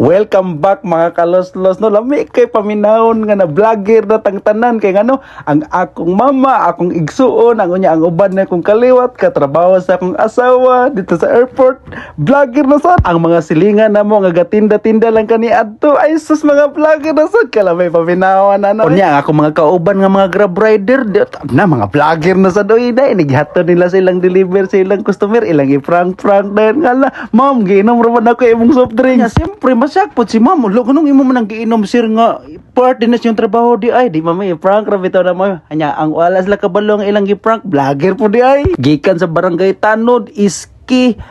Welcome back mga kalos-los no, lami kay paminahon nga na vlogger na tangtanan kay ngano ang akong mama, akong igsuon, ang unya ang uban na akong kaliwat katrabaho sa akong asawa dito sa airport. Vlogger na sad ang mga silingan namo nga gatinda-tinda lang kani adto. Ay sus, mga vlogger na sad kala may paminahon ano. Unya ang akong mga kauban nga mga Grab rider na mga vlogger na sad oy dai nighatod nila silang deliver sa ilang customer, ilang i-prank dayon ngala. Ma'am, giinom ra man ako imong soft drink. Siyempre sakpot si ma'am, lo ganung imo man ang giinom sir nga part din na siyang trabaho di ay di mamay prank ra bitaw na mo anya ang wala sila kabalo ang ilang gi-prank vlogger po di ay gikan sa barangay Tanod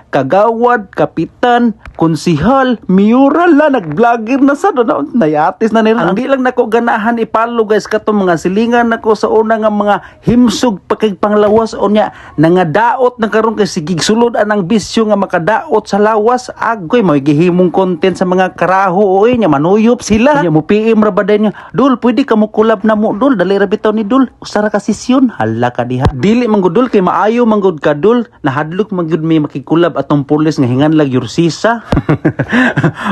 Kagawad, Kapitan, Konsihal, Mural la nag-vlogger na sa doon. Nayatis na nila. Ang di lang nako ganahan ipalo guys katong mga silingan nako sa una nga mga himsog pakig panglawas o nya nangadaot na karon kay sigig sulod anang bisyo nga makadaot sa lawas agoy mo gihimong content sa mga karaho oy nya manuyop sila. Nya mo PM ra ba niya. Dul, pwede ka mo collab na mo dul. Dali ra bitaw ni dul. Usara ka sisyon. Hala ka diha. Dili man gud dul kay maayo man gud ka dul. Nahadlok man gud may makikulab atong pulis nga hingan lag yursisa.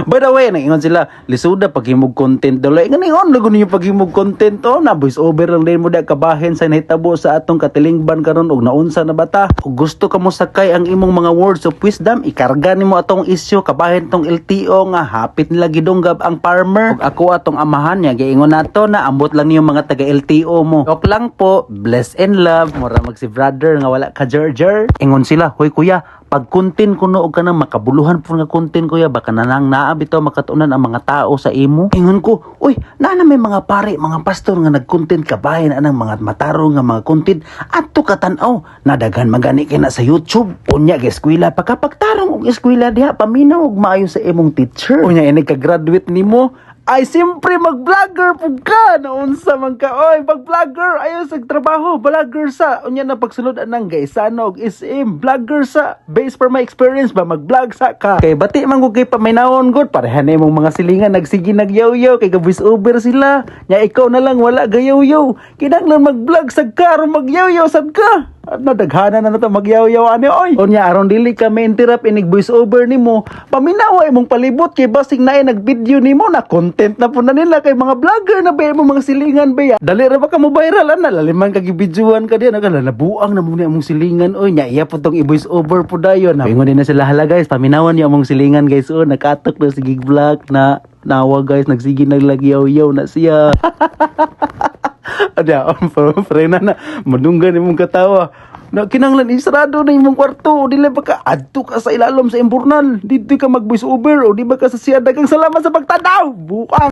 By the way, nangingon sila lisuda paghimog content dolo. Nganingon lagun niyo paghimog content to na voice over lang din mo da kabahin sa nahitabo sa atong katilingban karon og naunsa na bata. Ug gusto ka mo sakay ang imong mga words of wisdom, ikarga nimo atong isyu kabahin tong LTO nga hapit nila gidunggab ang farmer. Ug ako atong amahan niya giingon nato na ambot lang niyo mga taga LTO mo. Ok lang po, bless and love. Mura mag si brother nga wala ka jerjer. Ingon sila, hoy kuya, pag content kuno og kanang makabuluhan po nga content kuya baka nanang naa bitaw makatunan ang mga tao sa imo. Ingon ko, uy, na may mga pare, mga pastor nga nag-content kabahin anang mga matarong nga mga content adto katanaw nadaghan magani kay na sa YouTube. Unya ga eskwela pagkapagtarong og eskwela diha paminaw og maayo sa imong teacher. Unya ini ka-graduate nimo ay siyempre mag-vlogger po ka naunsa man ka oy mag-vlogger ayo sa trabaho vlogger sa unya na pagsulod anang gaisanog SM vlogger sa based for my experience ba mag-vlog sa ka kay bati man gud kay paminawon gud parehan na imong mga silingan nagsigi nagyaw-yaw kay voice over sila nya ikaw na lang wala gayaw-yaw kinahanglan mag-vlog sa ka ro magyaw-yaw sad ka at nadaghanan na nato magyaw-yaw ani oy unya aron dili ka ma-interrupt inig voice over nimo paminawa imong palibot kay basig naay nag-video nimo na content na po na nila kay mga vlogger na ba mo mga silingan ba ya dali ra ba ka mo viral ana laliman kag ibidyoan ka diyan aga nabuang na mo ni among silingan oy nya iya po tong i-voice over po dayon ingon din na sila hala guys paminawan niyo among silingan guys o nakatok na sige vlog na nawa guys nagsige naglagyaw-yaw na siya. Ada frena na madunggan imong katawa na kinanglan isarado na imong kwarto dili ba ka adto ka sa ilalom sa imburnal dito ka mag voice over o di ba ka sa siya dagang salamat sa pagtanaw buang